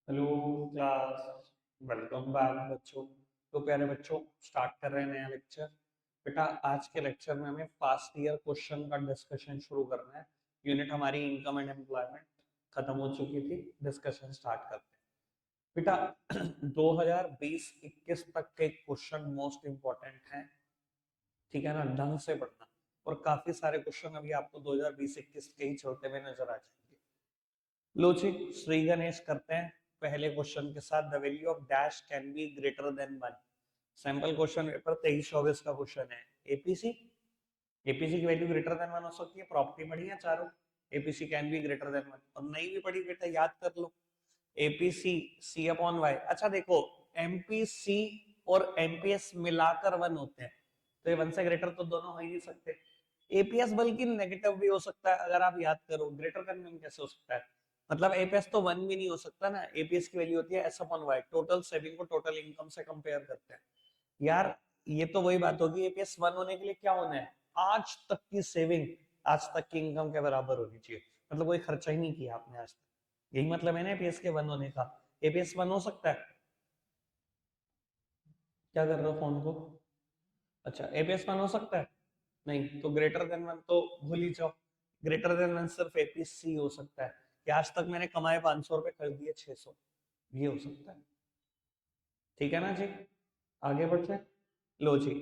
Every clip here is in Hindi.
Hello class. वेलकम बैक बच्चों। तो प्यारे बच्चों, स्टार्ट कर रहे हैं नया लेक्चर। बेटा, आज के लेक्चर में हमें पास्ट ईयर क्वेश्चन का डिस्कशन शुरू करना है। यूनिट हमारी इनकम एंड एम्प्लॉयमेंट खत्म हो चुकी थी। डिस्कशन स्टार्ट करते हैं बेटा। 2020-21 तक के क्वेश्चन मोस्ट इंपॉर्टेंट हैं। ठीक है ना, ढंग से पढ़ना। और काफी सारे क्वेश्चन अभी आपको 2020-21 के ही चलते हुए नजर आ जाएंगे। लो जी, श्री गणेश करते हैं पहले क्वेश्चन के साथ। The value of dash can be greater than 1। Sample question paper 23-24 का क्वेश्चन है। एपीसी, एपीसी की वैल्यू ग्रेटर देन 1 हो सकती है। प्रॉपर्टी पढ़ी है चारों। APC can be greater than 1। और नहीं भी पढ़ी बेटा, याद कर लो। एपीसी सी अपॉन वाई। अच्छा देखो, एमपीसी और एमपीएस मिलाकर 1 होते हैं, तो ये 1 से ग्रेटर तो दोनों हो ही नहीं सकते। एपीएस बल्कि नेगेटिव भी हो सकता है, अगर आप याद करो। ग्रेटर देन 1 कैसे हो सकता है? मतलब एपीएस तो 1 भी नहीं हो सकता ना। एपीएस की वैल्यू होती है S upon Y. Total saving को टोटल इनकम से कंपेयर करते हैं यार। ये तो वही बात होगी, एपीएस 1 होने के लिए क्या होना है? आज तक की सेविंग आज तक की इनकम के बराबर होनी चाहिए। मतलब कोई खर्चा ही नहीं किया आपने आज तक। यही मतलब है ना एपीएस के 1 होने का। एपीएस 1 हो सकता है? क्या कर रहे हो फोन को? अच्छा, एपीएस 1 हो सकता है? नहीं, तो ग्रेटर देन 1 तो भूल ही जाओ। ग्रेटर देन 1 सिर्फ एपीसी हो सकता है कि आज तक मैंने कमाए 500 रुपए, कर दिए 600। ये हो सकता है। ठीक है ना जी? आगे बढ़ते हैं। लो जी,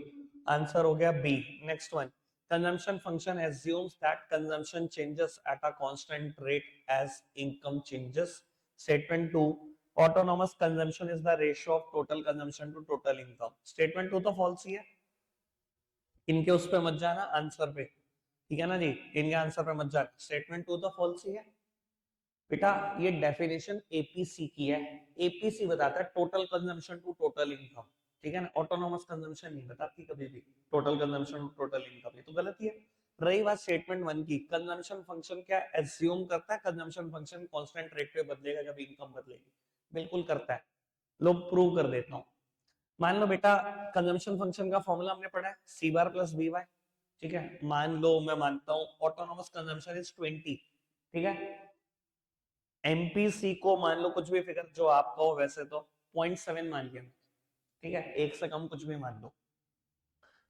आंसर हो गया B. Next one. Consumption function assumes that consumption changes at a constant rate as income changes. Statement 2, autonomous consumption is the ratio of total consumption to total income. Statement 2 तो false ही है। इनके उस पे मत जाना, आंसर पे। ठीक है ना जी? इनके आंसर पे मत जाना। स्टेटमेंट 2 तो false ही है बेटा। ये डेफिनेशन एपीसी की है। एपीसी बताता है total consumption to total income. ठीक है ना? ऑटोनोमस कंजम्पशन नहीं बताती कभी भी total consumption to total income. ये तो गलत ही है। रही बात स्टेटमेंट 1 की, कंजम्पशन फंक्शन क्या एज्यूम करता है? कंजम्पशन फंक्शन कांस्टेंट रेट पे बदलेगा जब इनकम बदलेगी। बिल्कुल करता है। लो प्रूव कर देता हूं। मान लो बेटा, कंजम्पशन फंक्शन का फॉर्मूला हमने पढ़ा है, सी बार प्लस बी वाई। ठीक है, मान लो मैं मानता हूं ऑटोनोमस कंजम्पशन इज 20। ठीक है, एमपीसी को मान लो कुछ भी फिगर जो आपका हो, वैसे तो 0.7 मान लिया। ठीक है, एक से कम कुछ भी मान लो।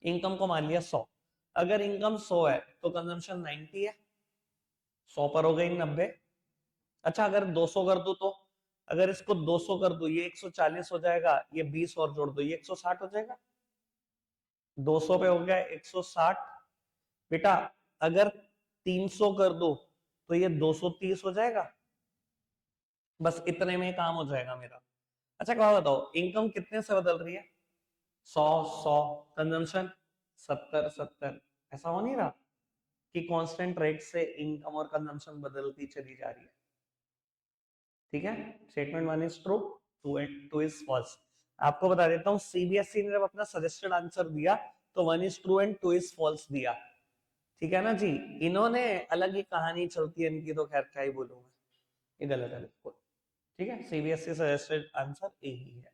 इनकम को मान लिया 100। अगर इनकम 100 है तो कंजम्पशन 90 है। 100 पर हो गई 90। अच्छा, अगर 200 कर दो तो, अगर इसको 200 कर दो ये 140 हो जाएगा, ये 20 और जोड़ दो ये 160 हो जाएगा। 200 पे हो गया 160 बेटा। अगर 300 कर दो तो ये 230 हो जाएगा। बस इतने में काम हो जाएगा मेरा। अच्छा क्या बताओ, इनकम कितने से बदल रही है? 100 100, कंजम्पशन 70 70। ऐसा हो नहीं रहा कि कांस्टेंट रेट से इनकम और कंजम्पशन बदलती चली जा रही है? ठीक है, statement 1 is true, 2 is false. आपको बता देता हूं, सीबीएसई ने जब अपना सजेस्टेड आंसर दिया तो 1 is true and 2 is false दिया। ठीक है ना जी? इन्होंने अलग ही कहानी चलती है इनकी, तो खैर क्या ही बोलूं मैं। ये गलत है बिल्कुल। ठीक है, सीबीएसई सजेस्टेड आंसर ए ही है।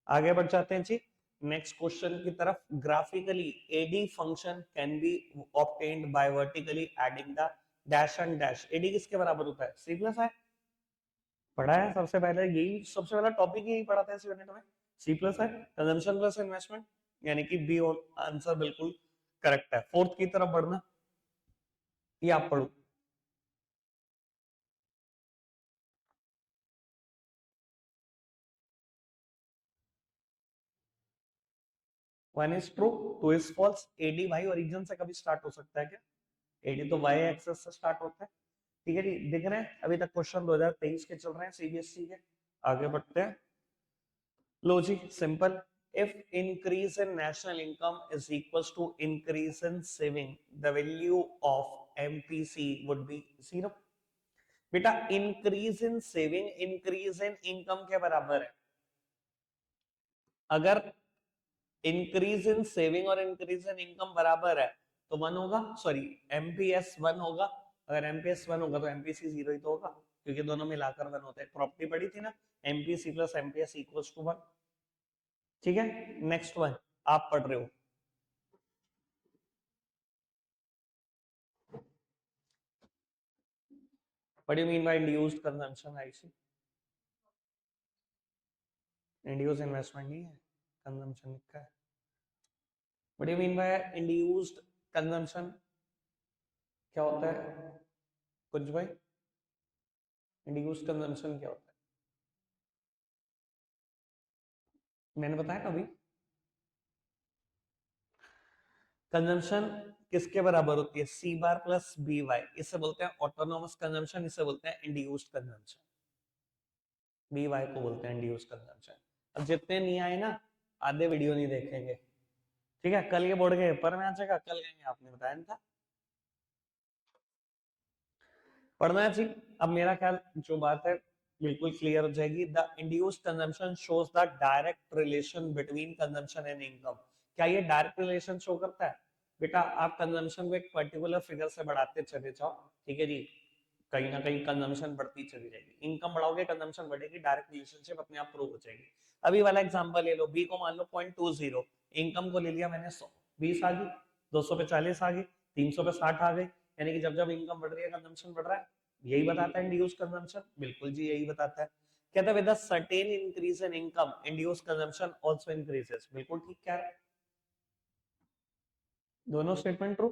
आगे बढ़ जाते हैं जी नेक्स्ट क्वेश्चन की तरफ। Graphically AD function can be obtained by vertically adding the dash and dash. AD किसके बराबर होता है? सी प्लस है। पढ़ा है सबसे पहले, यही सबसे पहला टॉपिक यही पढ़ा था इस यूनिट में। सी प्लस है, कंजम्पशन प्लस इन्वेस्टमेंट, यानी कि बी आंसर बिल्कुल करेक्ट है। फोर्थ की तरफ बढ़ना, ये आप पढ़ो। 1 is true, 2 is false. AD भाई ओरिजिन से कभी स्टार्ट हो सकता है क्या? एडी तो वाई एक्सेस से स्टार्ट होता है। ठीक है जी, दिख रहे हैं अभी तक क्वेश्चन 2023 के चल रहे हैं सीबीएसई के। आगे बढ़ते हैं। लो जी, simple. If increase in national income is equals to increase in saving, the value of MPC would be 0। बेटा, increase in saving increase in income के बराबर है। अगर इंक्रीज इन सेविंग और इंक्रीज इन इनकम बराबर है तो 1 होगा, सॉरी एमपीएस 1 होगा। अगर एमपीएस 1 होगा तो एमपीसी 0 ही तो होगा, क्योंकि दोनों मिलाकर 1 होते हैं। प्रॉपर्टी पड़ी थी ना, MPC plus MPS equals to 1। ठीक है, नेक्स्ट वन आप पढ़ रहे हो। What do you mean by induced consumption IC? Induce investment नहीं है, कंजम्पशन लिखा है। What do you mean by induced consumption? क्या होता है कुछ भाई? इंड्यूस्ड कंजम्पशन क्या होता है, मैंने बताया कभी? कंजम्पशन किसके बराबर होती है? सी बार प्लस बी वाई। इसे बोलते हैं ऑटोनोमस कंजम्पशन, इसे बोलते हैं इंड्यूस्ड कंजम्पशन। बी वाई को बोलते हैं इंड्यूस्ड कंजम्पशन। अब जितने नहीं आए ना, आधे वीडियो नहीं देखेंगे, ठीक है? कल ये बोर्ड के पेपर में आ जाएगा, कल कहेंगे आपने बताया नहीं था। पढ़ना है जी। अब मेरा ख्याल जो बात है बिल्कुल क्लियर हो जाएगी। The induced consumption shows the direct relation between consumption and income. क्या ये डायरेक्ट रिलेशन शो करता है? बेटा आप कंजम्पशन को एक पर्टिकुलर फिगर से बढ़ाते चले जाओ, ठीक है जी, कहीं ना कहीं कंजम्पशन बढ़ती चली जाएगी। इनकम बढ़ाओगे कंजम्पशन बढ़ेगी, डायरेक्ट रिलेशनशिप अपने आप प्रूव हो जाएगी। अभी वाला एग्जांपल ले लो, बी को मान लो 0.20, इनकम को ले लिया मैंने 100, 20 आ गई, 200 पे 40 आ गई, 300 पे 60 आ गई, यानी कि जब जब इनकम बढ़ रही है कंजम्पशन बढ़ रहा है। यही बताता है इंड्यूस कंजम्पशन, बिल्कुल जी यही बताता है। कहता है with a certain increase in income induce consumption also increases. बिल्कुल ठीक क्या है, दोनों स्टेटमेंट ट्रू।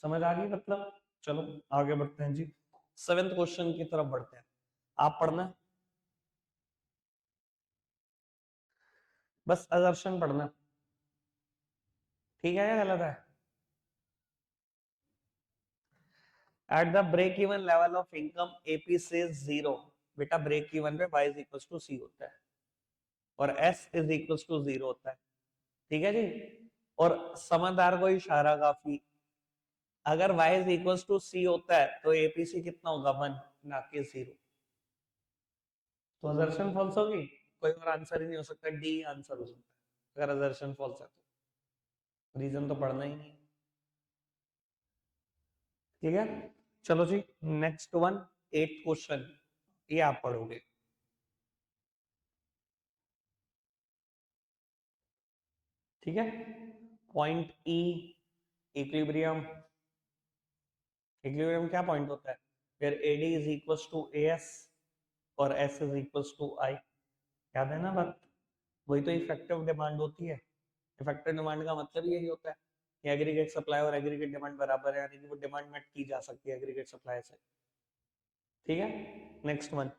समझ आ गई मतलब? चलो आगे बढ़ते हैं जी, सेवेंथ क्वेश्चन की तरफ बढ़ते हैं। आप पढ़ना, बस असर्शन पढ़ना, ठीक है या गलत है? At the break even level of income AP से जीरो। बेटा ब्रेक इवन पे y is equal to C होता है और s is equal to zero होता है, ठीक है जी। और समझदार को इशारा काफी, अगर y is equal to C होता है तो एपीसी कितना होगा? 1, ना कि 0। तो असर्शन फॉल्स होगी, कोई और आंसर ही नहीं हो सकता, डी आंसर हो सकता है अगर असर्शन फॉल्स है तो। रीजन तो पढ़ना ही नहीं, ठीक है? चलो जी, नेक्स्ट वन, एट क्वेश्चन, ये आप पढ़ोगे, ठीक है? Point E, equilibrium. इक्विलिब्रियम क्या पॉइंट होता है? फिर AD is equals to AS और S is equals to I. याद है ना बात? वही तो इफेक्टिव डिमांड होती है। इफेक्टिव डिमांड का मतलब यही होता है कि एग्रीगेट सप्लाई और एग्रीगेट डिमांड बराबर है, यानी कि वो डिमांड मेट की जा सकती है एग्रीगेट सप्लाई से, ठीक है? Next one,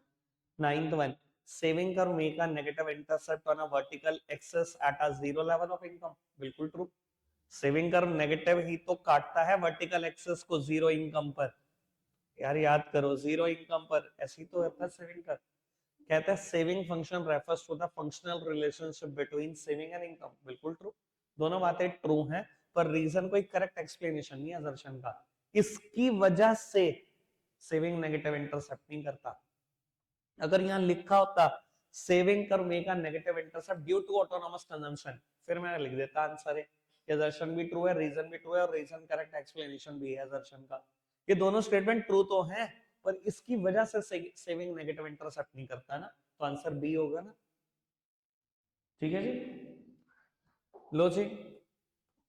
ninth one, saving curve make a negative intercept on a vertical axis at a zero level of income. बिल्कुल ट्रू। सेविंग कर्व नेगेटिव ही तो काटता है वर्टिकल एक्सिस को जीरो इनकम पर। यार याद करो, जीरो इनकम पर ऐसी तो होता है सेविंग कर्व। कहता है saving function refers to the functional relationship between saving and income. बिल्कुल ट्रू, दोनों बातें ट्रू हैं, पर रीजन कोई करेक्ट एक्सप्लेनेशन नहीं है दर्शन का। इसकी वजह से सेविंग नेगेटिव इंटरसेप्ट नहीं करता। अगर यहाँ लिखा होता saving curve make a negative intercept due to autonomous consumption, फिर मैं लिख देता आंसर है। ये दर्शन भी ट्रू है, रीजन भी ट्रू है, और रीजन करेक्ट एक्सप्लेनेशन भी है दर्शन का। ये दोनों स्टेटमेंट ट्रू तो हैं, पर इसकी वजह से सेविंग नेगेटिव इंटरसेप्ट नहीं करता ना, तो आंसर बी होगा ना, ठीक है जी। लो जी,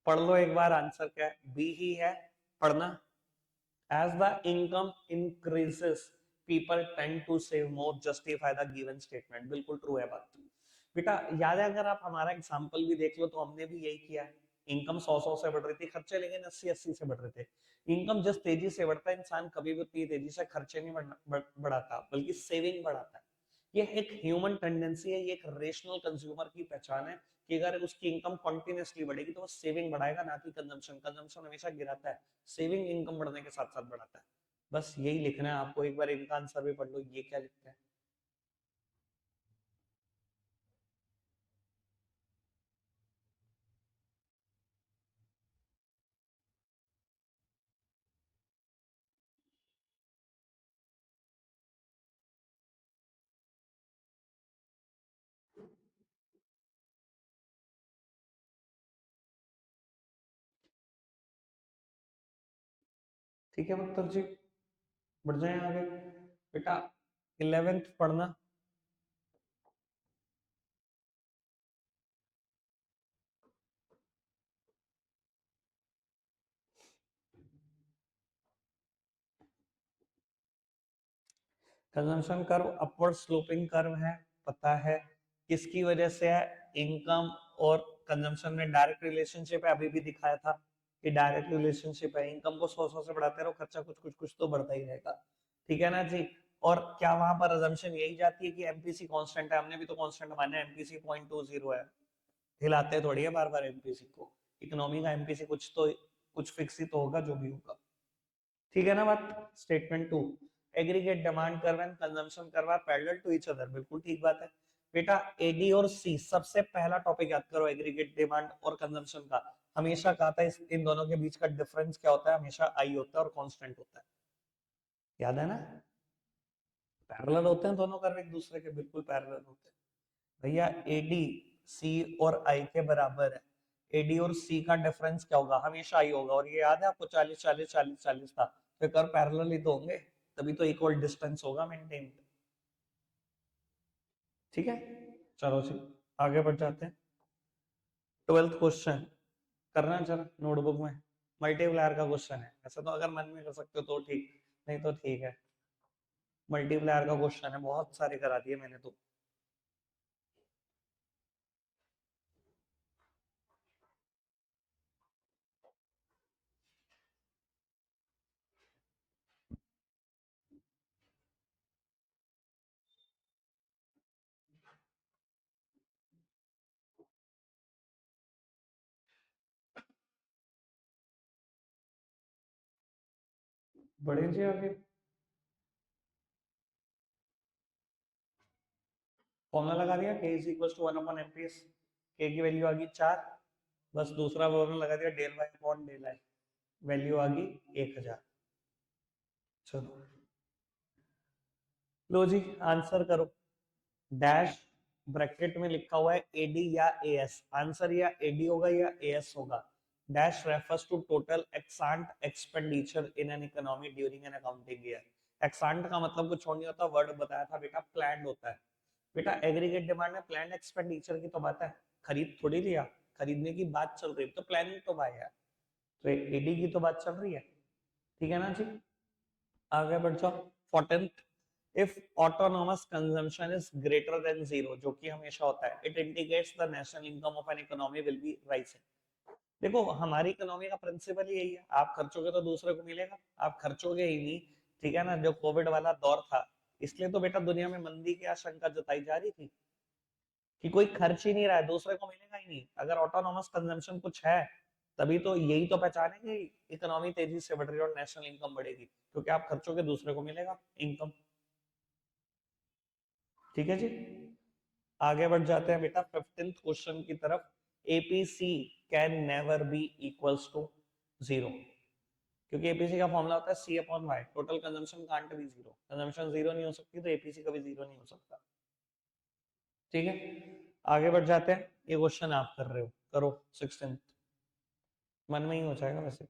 पढ़ लो एक बार, आंसर क्या है? बी ही है, पढ़ना। As the income increases, people tend to save more, justify the given statement। बिल्कुल ट्रू है बात। बेटा याद है, अगर आप हमारा एग्जाम्पल भी देख लो तो हमने भी यही किया है। इनकम 100 से बढ़ रही थी, खर्चे लेकिन 80 से बढ़ रहे थे। इनकम जिस तेजी से बढ़ता है, इंसान कभी भी उतनी तेजी से खर्चे नहीं बढ़ाता, बल्कि सेविंग बढ़ाता है। ये एक ह्यूमन टेंडेंसी है, ये एक रेशनल कंज्यूमर की पहचान है कि अगर उसकी इनकम कंटिन्यूअसली बढ़ेगी तो वो सेविंग बढ़ाएगा, ना कि कंजम्पशन। कंजम्पशन हमेशा गिराता है, सेविंग इनकम बढ़ने के साथ साथ बढ़ाता है। बस यही लिखना है आपको, एक बार इनका आंसर भी पढ़ लो, ये क्या लिखते हैं। ठीक है मतलब जी, बढ़ जाए आगे। बेटा 11th पढ़ना। Consumption curve upward sloping curve है, पता है किसकी वजह से है? इनकम और कंजम्पशन में डायरेक्ट रिलेशनशिप है, अभी भी दिखाया था कि डायरेक्ट रिलेशनशिप है। इनकम को 100 से बढ़ाते रहो, खर्चा कुछ कुछ कुछ तो बढ़ता ही रहेगा, ठीक है ना जी। और क्या वहां पर अजम्पशन यही जाती है कि एमपीसी कांस्टेंट है? हमने भी तो कांस्टेंट माना है, एमपीसी 0.20 है, हिलाते थोड़ी है बार बार एमपीसी को। इकोनॉमी का एमपीसी कुछ फिक्स ही तो होगा, जो भी होगा, ठीक है ना बात। Statement 2, aggregate demand curve and consumption curve are parallel to each other, बिल्कुल ठीक बात है बेटा। एडी और सी, सबसे पहला टॉपिक याद करो एग्रीगेट डिमांड और कंजम्पशन का। हमेशा कहा था इन दोनों के बीच का डिफरेंस क्या होता है? हमेशा आई होता है और कांस्टेंट होता है, याद है ना। पैरेलल होते हैं दोनों कर्व एक दूसरे के, बिल्कुल पैरेलल होते हैं भैया। एडी सी और आई के बराबर है। एडी और सी का डिफरेंस क्या होगा? हमेशा आई होगा। और ये याद है आपको 40 40 40 40 था, तो कर्व पैरेलल ही तो होंगे, तभी तो इक्वल डिस्टेंस होगा मेंटेन, ठीक है। चलो जी, आगे बढ़ जाते हैं। 12th क्वेश्चन करना जरा नोटबुक में, मल्टीप्लायर का क्वेश्चन है। ऐसा तो अगर मन में कर सकते हो तो ठीक, नहीं तो ठीक है। मल्टीप्लायर का क्वेश्चन है, बहुत सारे करा दिए मैंने तो। बड़े जी आगे फॉर्मूला लगा दिया, k is equal to 1/mps। k की वैल्यू आ गई 4, बस दूसरा फॉर्मूला लगा दिया, del Y upon del I, value आ गई 1000। चलो लो जी, आंसर करो। डैश ब्रैकेट में लिखा हुआ है एडी या एएस, आंसर या एडी होगा या एएस होगा। Dash refers to total ex ante expenditure in an economy during an accounting year. Ex ante का मतलब कुछ और नहीं होता, वर्ड बताया था बेटा, प्लान्ड होता है बेटा। एग्रीगेट डिमांड में प्लान्ड एक्सपेंडिचर की तो बात है, खरीद थोड़ी लिया, खरीदने की बात चल रही है, तो प्लानिंग तो भाई है, तो एडी की तो बात चल रही है, ठीक है ना जी। आगे बढ़ जाओ। 14th, if autonomous consumption is greater than zero, जो कि हमेशा होता है, it indicates the national income of an economy will be rising। देखो हमारी इकोनॉमी का प्रिंसिपल यही है, आप खर्चोगे तो दूसरे को मिलेगा, आप खर्चोगे ही नहीं, ठीक है ना। जो कोविड वाला दौर था, इसलिए तो बेटा दुनिया में मंदी की आशंका जताई जा रही थी कि कोई खर्च ही नहीं रहा है, दूसरे को मिलेगा ही नहीं। अगर ऑटोनोमस कंजम्पशन कुछ है, तभी तो यही तो पहचान है कि इकोनॉमी तेजी से बढ़ रही है और नेशनल इनकम बढ़ेगी, क्योंकि आप खर्चोगे दूसरे को मिलेगा इनकम, ठीक है जी। आगे बढ़ जाते हैं बेटा 15th क्वेश्चन की तरफ। APC can never be equals to zero, क्योंकि एपीसी का फॉर्मूला होता है C upon Y, total consumption can't be zero, consumption zero नहीं हो सकती, तो एपीसी कभी जीरो नहीं हो सकता, ठीक है। आगे बढ़ जाते हैं, ये क्वेश्चन आप कर रहे हो, करो 16th, मन में ही हो जाएगा वैसे।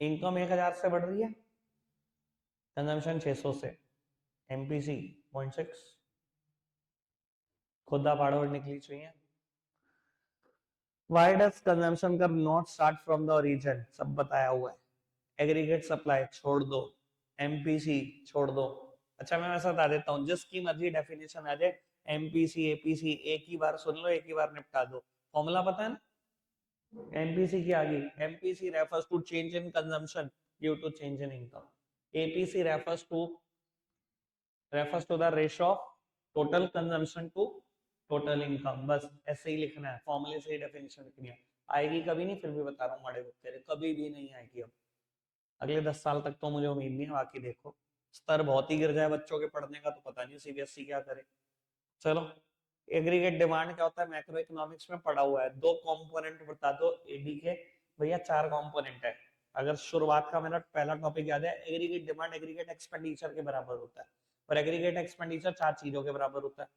इनकम 1000 से बढ़ रही है, कंजम्पशन 600 से, एमपीसी 0.6, खुदा पाड़ो और निकली चाहिए। Why does consumption curve not start from the origin? सब बताया हुआ है। एग्रीगेट सप्लाई छोड़ दो, एमपीसी छोड़ दो। अच्छा मैं वैसा बता देता हूँ, जिसकी मर्जी डेफिनेशन आ जाए, एमपीसी एपीसी एक ही बार सुन लो, एक ही बार निपटा दो। फॉर्मूला पता है ना, एमपीसी की आ गई, MPC refers to change in consumption due to change in income, APC refers to the ratio of total consumption to total income. बस ऐसे ही लिखना है, फॉर्मूले से ही डेफिनेशन लिखनी है। आएगी कभी नहीं, फिर भी बता रहा हूँ माड़े तेरे, कभी भी नहीं आएगी अब, अगले 10 साल तक तो मुझे उम्मीद नहीं है, बाकी देखो स्तर बहुत ही गिर जाए बच्चों के पढ़ने का, तो पता नहीं सीबीएसई क्या करे। चलो, एग्रीगेट डिमांड क्या होता है, मैक्रो इकोनॉमिक्स में पढ़ा हुआ है। दो कंपोनेंट बता दो एडी के, भैया 4 कंपोनेंट है। अगर शुरुआत का मेरा पहला टॉपिक याद है, एग्रीगेट डिमांड एग्रीगेट एक्सपेंडिचर के बराबर होता है, और एग्रीगेट एक्सपेंडिचर 4 चीजों के बराबर होता है,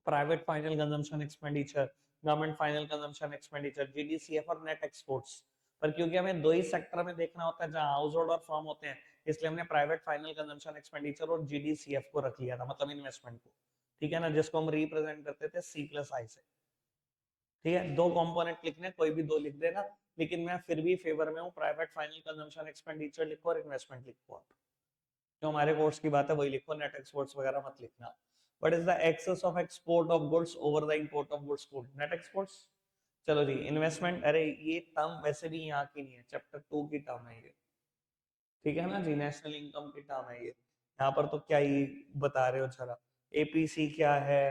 private final consumption expenditure, government final consumption expenditure, GDCF और नेट एक्सपोर्ट्स। पर क्योंकि हमें दो ही सेक्टर में देखना होता है जहां हाउस होल्ड और फर्म होते हैं, इसलिए हमने प्राइवेट फाइनल कंजम्पशन एक्सपेंडिचर और जीडीसीएफ को रख लिया था, मतलब इन्वेस्टमेंट को, ठीक है ना, जिसको हम रिप्रेजेंट करते थे सी प्लस आई से, ठीक है। दो कंपोनेंट लिखने, कोई भी दो लिख देना, लेकिन मैं फिर भी फेवर में हूँ प्राइवेट फाइनल कंजम्पशन एक्सपेंडिचर लिखो और इन्वेस्टमेंट लिखो आप, जो हमारे कोर्स की बात है वही लिखो, नेट एक्सपोर्ट्स वगैरह मत लिखना। What is the excess of export of goods over the import of goods good net exports. चलो जी, इन्वेस्टमेंट, अरे ये टर्म वैसे भी यहाँ की नहीं है, चैप्टर 2 की टर्म है ये, ठीक है ना जी, नेशनल इनकम की टर्म है ये। यहाँ पर तो क्या ही बता रहे हो जरा, एपीसी क्या है,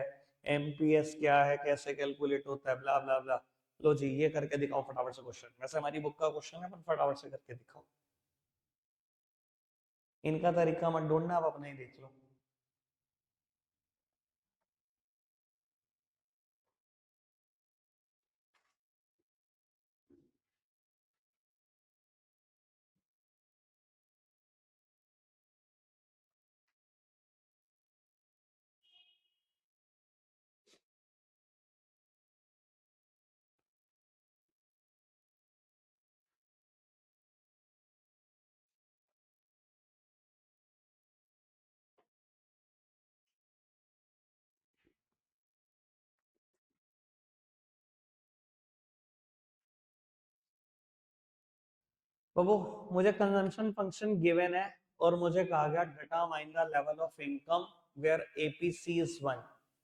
एमपीएस क्या है, कैसे कैलकुलेट होता है, ब्ला ब्ला ब्ला। लो जी, ये करके दिखाओ फटाफट से क्वेश्चन, वैसे हमारी बुक का क्वेश्चन है पर फटाफट से करके दिखाओ। इनका तरीका मत ढूंढना, आप अपना ही देख लो। बाबू, मुझे कंजम्पशन फंक्शन गिवन है और मुझे कहा गया determine the level of income where APC is 1।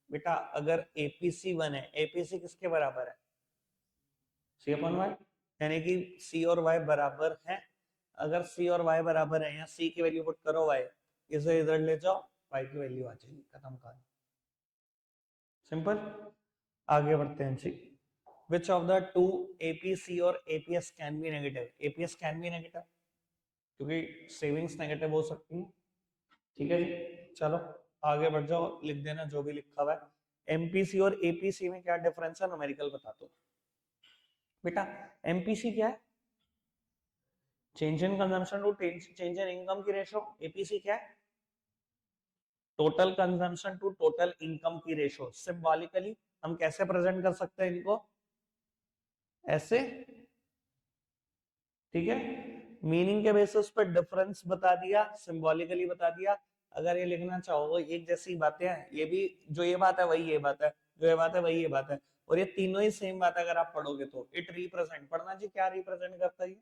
बेटा अगर एपीसी 1 है, एपीसी किसके बराबर है, सी अपॉन वाई, यानी कि सी और वाई बराबर है। अगर सी और वाई बराबर है, या सी की वैल्यू पुट करो वाई, इसे इधर ले जाओ, वाई की वैल्यू आ जाएगी, खत्म कहानी, सिंपल। आगे बढ़ते हैं जी। Which of the two APC और APS can be negative? APS can be negative क्योंकि सेविंग्स नेगेटिव हो सकती है, ठीक है जी। चलो आगे बढ़ जाओ, लिख देना जो भी लिखा हुआ है। एमपीसी और एपीसी में क्या डिफरेंस है, न्यूमेरिकल बता दो बेटा। एमपीसी क्या है, change in consumption to change in income की रेशो। एपीसी क्या है, total consumption to total income की रेशो। सिंबॉलिकली हम कैसे प्रेजेंट कर सकते हैं इनको, ऐसे, ठीक है। मीनिंग के बेसिस पर डिफरेंस बता दिया, सिंबॉलिकली बता दिया। अगर ये लिखना चाहो एक जैसी बातें हैं, ये भी जो ये बात है वही ये बात है, जो ये बात है वही ये बात है, और ये तीनों ही सेम बात है अगर आप पढ़ोगे तो। इट रिप्रेजेंट, पढ़ना जी क्या रिप्रेजेंट करता है,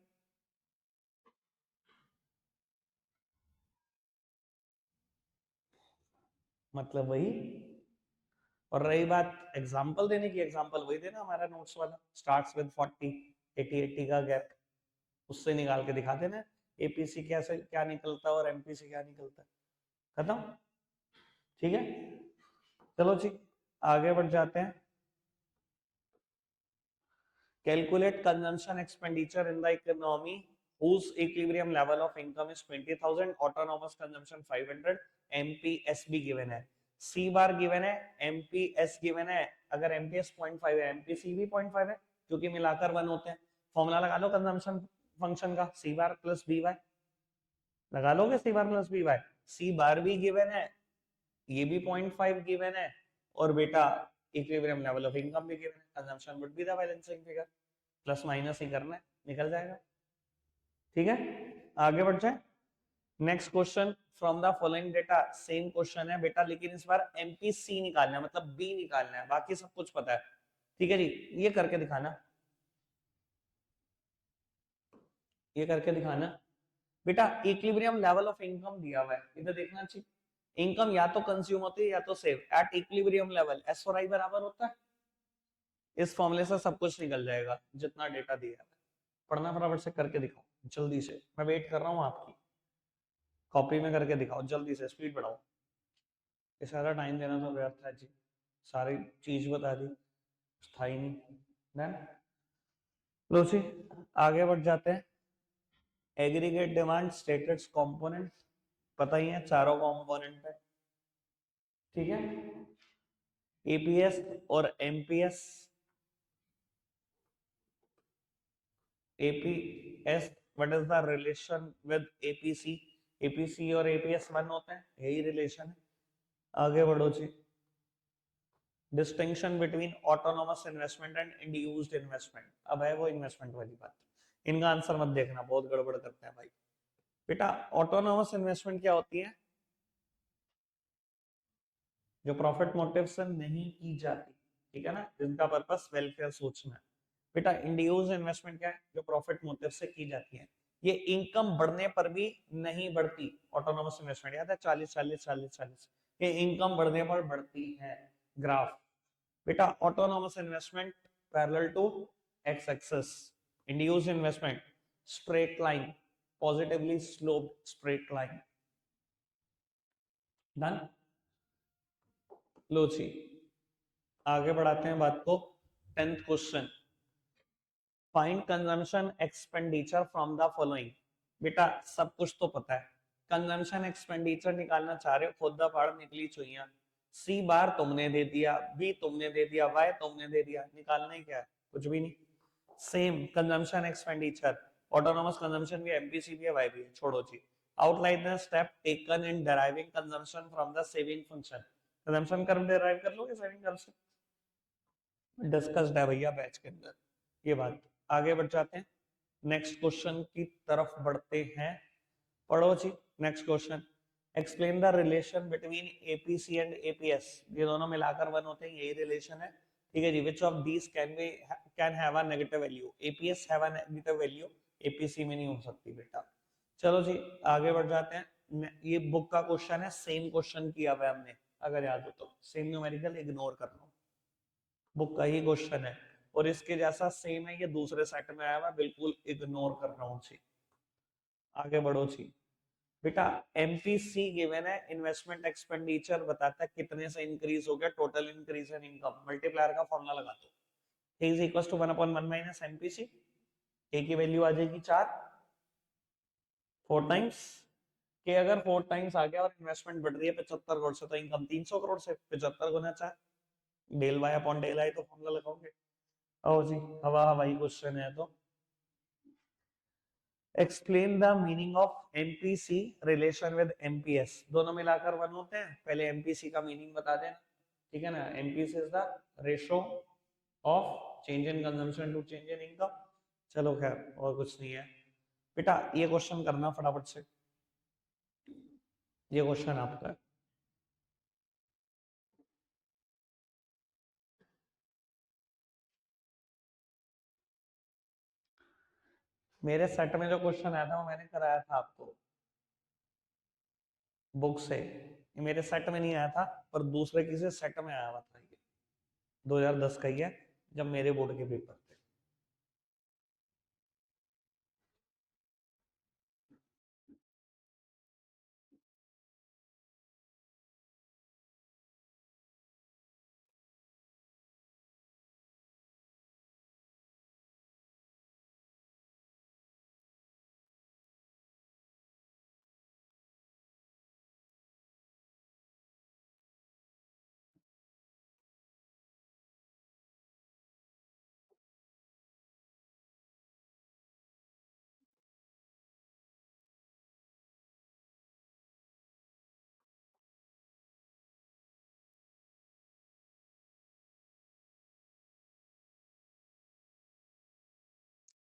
मतलब वही। और रही बात एग्जाम्पल देने की, एग्जाम्पल वही देना हमारा नोट्स वाला, स्टार्ट्स विद 40 80 80 का गैप, उससे निकाल के दिखा देना एपीसी कैसे क्या निकलता है और एमपीसी क्या निकलता है, खत्म, ठीक है। चलो जी आगे बढ़ जाते हैं। Calculate consumption expenditure in the economy whose equilibrium level of income is 20,000, autonomous consumption 500, MPSB given है, C बार given है, MPS given है। अगर MPS 0.5 है, MPC भी 0.5 है, क्योंकि मिलाकर 1 होते हैं। फॉर्मूला लगा लो कंजम्पशन फंक्शन का, C बार प्लस बी वाई, लगा लोगे C बार प्लस बी वाई। C बार भी गिवन है, ये भी 0.5 गिवन है, और बेटा इक्विलिब्रियम लेवल ऑफ इनकम भी गिवन है। Consumption would be the balancing figure, plus minus ही करना है, निकल जाएगा, ठीक है। आगे बढ़ जाए। Next question, from the following data, same question है बेटा, लेकिन इस बार एमपीसी निकालना है, मतलब बी निकालना है, बाकी सब कुछ पता है, ठीक है जी। ये करके दिखाना, ये करके दिखाना बेटा। इक्विलिब्रियम लेवल ऑफ इनकम दिया हुआ है, इधर देखना चाहिए। इनकम या तो कंज्यूम होती है या तो save. At equilibrium level S और आई बराबर होता है, इस फॉर्मूले से सब कुछ निकल जाएगा जितना डेटा दिया है। पढ़ना फटाफट से करके दिखाओ जल्दी से, मैं वेट कर रहा हूँ आपकी। कॉपी में करके दिखाओ जल्दी से, स्पीड बढ़ाओ, ये सारा टाइम देना तो व्यर्थ है जी, सारी चीज बता दी, था ही नहीं। डन, लो जी आगे बढ़ जाते हैं। एग्रीगेट डिमांड स्टेटस कंपोनेंट, पता ही है चारों कंपोनेंट है, ठीक है। एपीएस और MPS, APS what is the relation with APC, APC और एपीएस 1 होते हैं, यही रिलेशन है। आगे बढ़ो जी। Distinction between autonomous investment and induced investment, अब है वो इन्वेस्टमेंट वाली बात। इनका आंसर मत देखना, बहुत गड़बड़ करते हैं भाई। बेटा ऑटोनोमस इन्वेस्टमेंट क्या होती है, जो प्रॉफिट मोटिव से नहीं की जाती, ठीक है ना, जिनका पर्पस वेलफेयर सोचना है। बेटा इंड्यूस्ड इन्वेस्टमेंट क्या है, जो प्रॉफिट मोटिव से की जाती है। ये इनकम बढ़ने पर भी नहीं बढ़ती। ऑटोनोमस इन्वेस्टमेंट याद है 40 40 40 40, ये इनकम बढ़ने पर बढ़ती है। ग्राफ बेटा autonomous investment parallel to X axis, induce investment straight line, positively sloped straight line. Done. लो जी आगे बढ़ाते हैं बात को। 10th question, find consumption expenditure from the following. बेटा सब कुछ तो पता है, कंजम्पशन एक्सपेंडिचर निकालना चाह रहे हो, खुद द पहाड़ निकली चुईया। सी बार तुमने दे दिया, बी तुमने दे दिया, वाई तुमने दे दिया, निकालना ही क्या है, कुछ भी नहीं। Same consumption expenditure, autonomous consumption भी एमपीसी भी है, वाई भी है, छोड़ो जी। Outline the step taken in deriving consumption from the saving function. Consumption curve derive कर लोगे सेविंग कर्व से, डिस्कस्ड है भैया बैच के अंदर ये बात। आगे बढ़ जाते हैं, नेक्स्ट क्वेश्चन की तरफ बढ़ते हैं। पढ़ो जी next question, explain the relation between APC and APS. ये दोनों मिलाकर वन होते हैं, यही रिलेशन है। ठीक है जी, which of these can have a negative value. APS have a negative value, APC में नहीं हो सकती बेटा। चलो जी आगे बढ़ जाते हैं। ये बुक का क्वेश्चन है, सेम क्वेश्चन किया हुआ है हमने, अगर याद हो तो। सेम न्यूमेरिकल इग्नोर कर लो, बुक का ही क्वेश्चन है और इसके जैसा सेम है, ये दूसरे सेट में आया हुआ, बिल्कुल इग्नोर कर रहा हूँ जी। आगे बढ़ो जी बेटा, एमपीसी गिवन है, इन्वेस्टमेंट एक्सपेंडिचर बताता है कितने से इंक्रीज हो गया total increase in income. Multiplier का फॉर्मूला लगा दो, A is equal to 1/1 minus MPC. A की वैल्यू आ जाएगी 4, 4 टाइम्स के, अगर 4 टाइम्स आ गया और इन्वेस्टमेंट बढ़ रही है 75 करोड़ से, तो इनकम 300 करोड़ से 75 गुना 4, del Y upon del I, तो फॉर्मूला लगाओगे। आओ जी, हवा हवाई क्वेश्चन है तो। Explain the meaning of MPC relation with MPS. दोनों मिलाकर वन होते हैं, पहले एमपीसी का मीनिंग बता देना, ठीक है ना। MPC is the ratio of change in consumption to change in income. चलो खैर और कुछ नहीं है बेटा, ये क्वेश्चन करना फटाफट से, ये क्वेश्चन आपका है। मेरे सेट में जो क्वेश्चन आया था वो मैंने कराया था आपको बुक से, मेरे सेट में नहीं आया था, पर दूसरे किसी सेट में आया हुआ था। ये 2010 का ही है, जब मेरे बोर्ड के पेपर थे।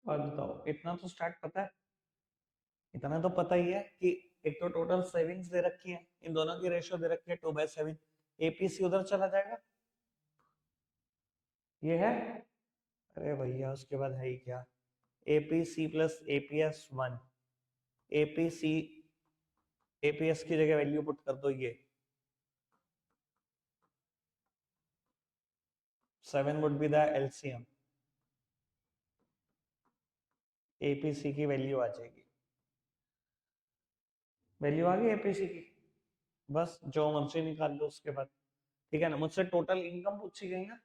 और बताओ, इतना तो स्टार्ट पता है, इतना तो पता ही है कि एक तो टोटल सेविंग्स दे रखी है, इन दोनों की रेशियो दे रखी है 2/7, एपीसी उधर चला जाएगा, ये है। अरे भैया उसके बाद है ही क्या, APC plus APS 1, APC APS की जगह वैल्यू पुट कर दो, ये 7 would be the LCM, APC की वैल्यू आ जाएगी, वैल्यू आ गई एपीसी की, बस जो मर्जी निकाल लो उसके बाद। ठीक है ना, मुझसे टोटल इनकम पूछी गई ना,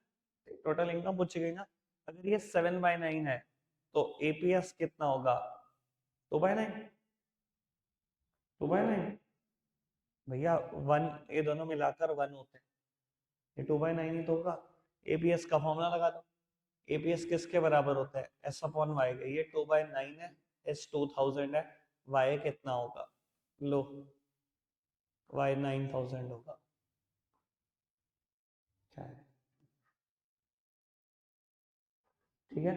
टोटल इनकम पूछी गई ना, अगर ये 7/9 है तो एपीएस कितना होगा, 2/9, 2/9 भैया, 1 ये दोनों मिलाकर 1 होते हैं, ये 2/9 ही तो होगा। एपीएस का फॉर्मूला लगा दो, एपीएस किसके बराबर होता है, एस अपॉन वाई का, ये 2/9 है, एस 2000 है, वाई कितना होगा, लो वाई 9000 होगा। क्या है, ठीक है,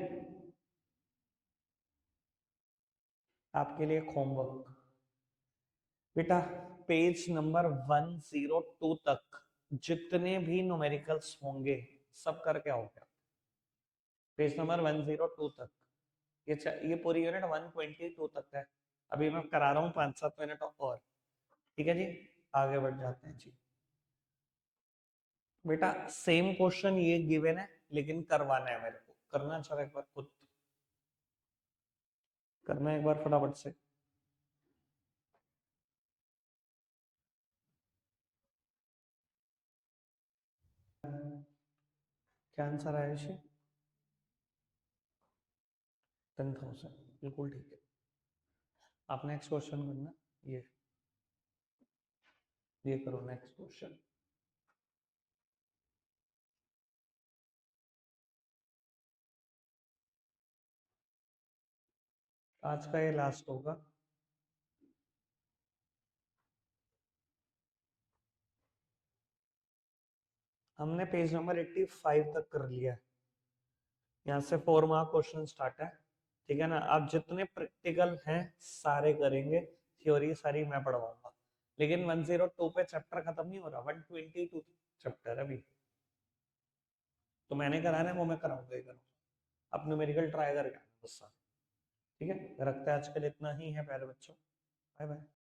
आपके लिए होमवर्क बेटा, पेज नंबर 102 तक जितने भी न्यूमेरिकल्स होंगे सब करके आओगे, पेज नंबर 102 तक। ये पूरी यूनिट 122 तक है। अभी मैं करा रहा हूँ 5-7 मिनट और। ठीक है जी, आगे बढ़ जाते हैं जी। बेटा सेम क्वेश्चन ये गिवन है, लेकिन करवाना है मेरे को। करना चाहे एक बार खुद करना है, एक बार फटाफट से। क्या आंसर आया इसे? 10,000, बिल्कुल ठीक है। आप नेक्स्ट क्वेश्चन करना। ये करो नेक्स्ट क्वेश्चन। आज का ये लास्ट होगा। हमने पेज नंबर 85 तक कर लिया है। यहाँ से 4 मार्क क्वेश्चन स्टार्ट है। ठीक है ना, आप जितने प्रैक्टिकल हैं सारे करेंगे, थ्योरी सारी मैं पढ़वाऊंगा। लेकिन 102 पे चैप्टर खत्म नहीं हो रहा, 122 चैप्टर अभी तो मैंने कराना है, वो मैं कराऊंगा ही करूँगा। अब न्यूमेरिकल ट्राई करके आना बस। ठीक है, रखते हैं आज के लिए इतना ही है प्यारे बच्चों। Bye bye.